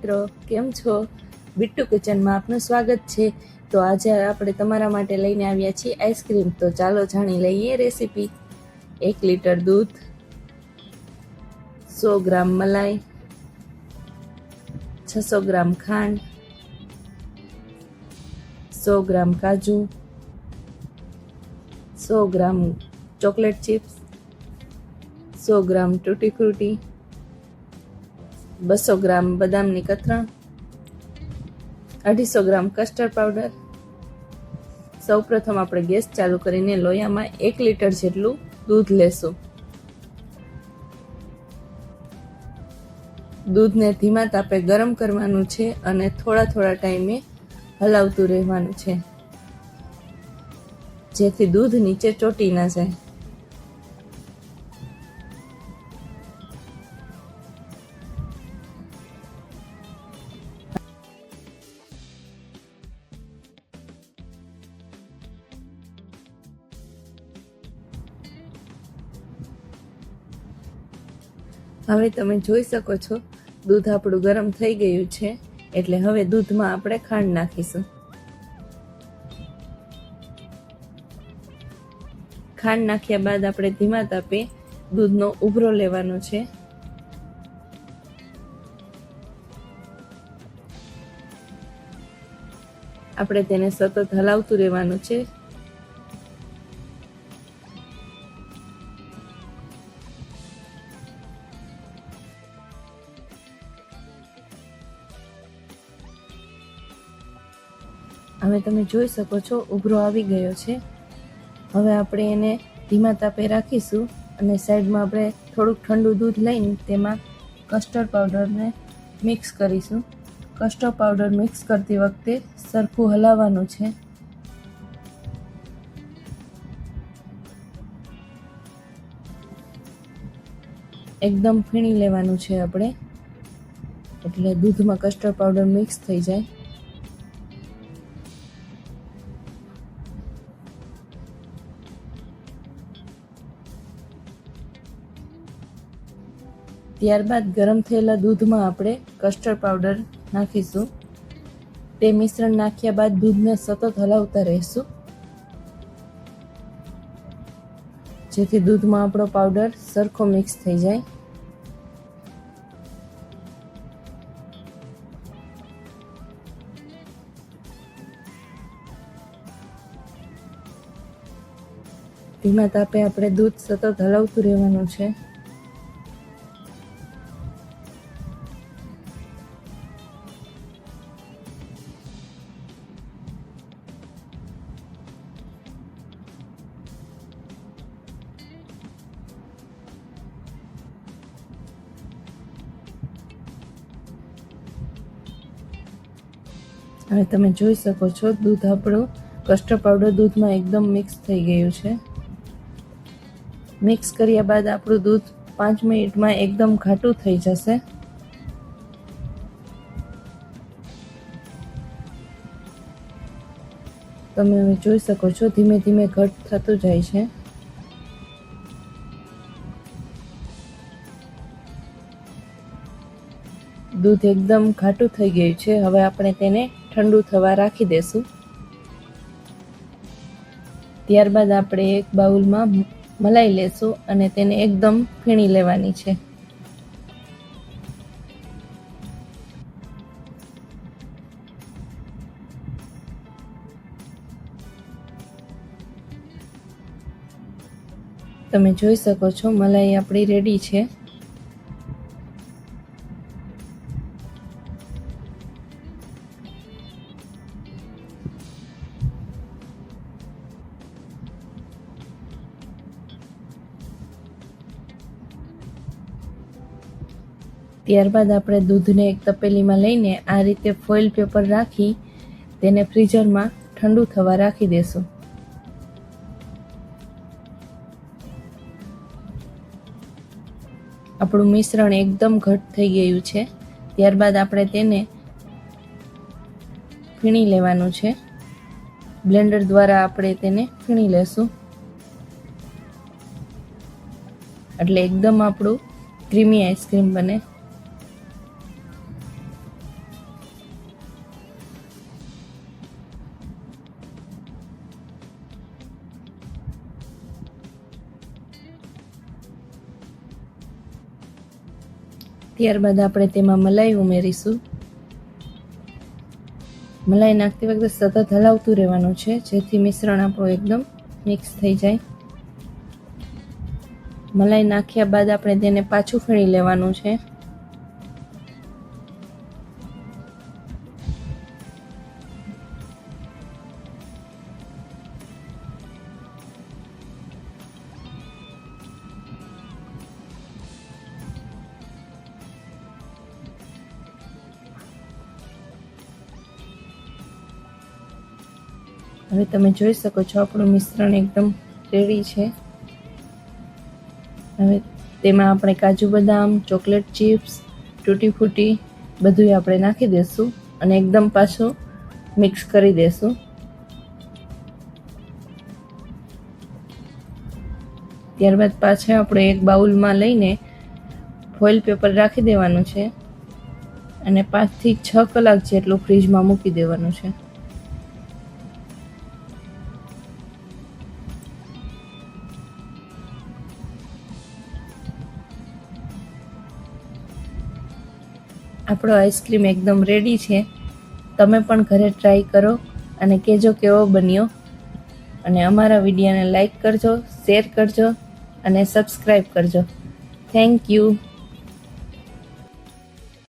મિત્રો, કેમ છો? બિટ્ટુ કિચનમાં આપનું સ્વાગત છે. તો આજે આપણે તમારા માટે લઈને આવ્યા છીએ આઈસ્ક્રીમ. તો ચાલો જાણી લઈએ રેસીપી. 1 લીટર દૂધ, 100 ગ્રામ મલાઈ, 600 ગ્રામ ખાંડ, 100 ગ્રામ કાજુ, 100 ગ્રામ ચોકલેટ ચિપ્સ, 100 ગ્રામ ટૂટી ફ્રૂટી, 200 ગ્રામ બદામની કતરણ, 250 ગ્રામ કસ્ટર્ડ પાવડર. સૌપ્રથમ આપણે ગેસ ચાલુ કરીને લોયામાં 1 લીટર જેટલું દૂધ લેશું. દૂધને ધીમા તાપે ગરમ કરવાનું છે અને થોડા થોડા ટાઈમે હલાવતું રહેવાનું છે, જેથી દૂધ નીચે ચોંટી ના જાય. હવે તમે જોઈ શકો છો દૂધ આપણું ગરમ થઈ ગયું છે, એટલે હવે દૂધમાં આપણે ખાંડ નાખીશું. ખાંડ નાખ્યા બાદ આપણે ધીમા તાપે દૂધનો ઉભરો લેવાનો છે. આપણે તેને સતત હલાવતું રહેવાનું છે. હવે તમે જોઈ શકો છો ઉભરો આવી ગયો છે. હવે આપણે એને ધીમા તાપે રાખીશું અને સાઈડમાં આપણે થોડુંક ઠંડુ દૂધ લઈને તેમાં કસ્ટર્ડ પાવડરને મિક્સ કરીશું. કસ્ટર્ડ પાવડર મિક્સ કરતી વખતે સરખું હલાવવાનું છે. એકદમ ફીણી લેવાનું છે આપણે, એટલે દૂધમાં કસ્ટર્ડ પાવડર મિક્સ થઈ જાય. ત્યારબાદ ગરમ થયેલા દૂધમાં આપણે કસ્ટર્ડ પાવડર નાખીશું. તે મિશ્રણ નાખ્યા બાદ દૂધને સતત હલાવતા રહીશું, જેથી દૂધમાં આપણો પાવડર સરખો મિક્સ થઈ જાય. ધીમા તાપે આપણે દૂધ સતત હલાવતું રહેવાનું છે. હવે તમે જોઈ શકો છો દૂધ આપણું કસ્ટર્ડ પાવડર દૂધમાં એકદમ મિક્સ થઈ ગયું છે. મિક્સ કર્યા બાદ આપણું દૂધ 5 મિનિટમાં એકદમ ઘાટું થઈ જશે. તમે હવે જોઈ શકો છો ધીમે ધીમે ઘટ થતું જાય છે. દૂધ એકદમ ઘાટું થઈ ગયું છે. હવે આપણે તેને ઠંડુ થવા રાખી દેશું. ત્યારબાદ આપણે એક બાઉલમાં મલાઈ લેશું અને તેને એકદમ ફીણી લેવાની છે. તમે જોઈ શકો છો મલાઈ આપણી રેડી છે. ત્યારબાદ આપણે દૂધને એક તપેલીમાં લઈને આ રીતે ફોઇલ પેપર રાખી તેને ફ્રીઝરમાં ઠંડુ થવા રાખી દેશું. આપણું મિશ્રણ એકદમ ઘટ થઈ ગયું છે. ત્યારબાદ આપણે તેને ફીણી લેવાનું છે. બ્લેન્ડર દ્વારા આપણે તેને ફીણી લેશું, એટલે એકદમ આપણું ક્રીમી આઈસ્ક્રીમ બને. ત્યારબાદ આપણે તેમાં મલાઈ ઉમેરીશું. મલાઈ નાખતી વખતે સતત હલાવતું રહેવાનું છે, જેથી મિશ્રણ આપણું એકદમ મિક્સ થઈ જાય. મલાઈ નાખ્યા બાદ આપણે તેને પાછું ફેણી લેવાનું છે. હવે તમે જોઈ શકો છો આપણું મિશ્રણ એકદમ રેડી છે. હવે તેમાં આપણે કાજુ બદામ, ચોકલેટ ચિપ્સ, તૂટી ફૂટી બધું આપણે નાખી દઈશું અને એકદમ પાછું મિક્સ કરી દઈશું. ત્યારબાદ પાછા આપણે એક બાઉલમાં લઈને ફોઇલ પેપર રાખી દેવાનું છે અને 5 થી 6 કલાક જેટલું ફ્રીજમાં મૂકી દેવાનું છે. આપણો આઈસ્ક્રીમ એકદમ રેડી છે. તમે પણ ઘરે ટ્રાય કરો અને કહેજો કેવો બન્યો. અને અમારા વિડીયોને લાઈક કરજો, શેર કરજો અને સબસ્ક્રાઈબ કરજો. Thank you.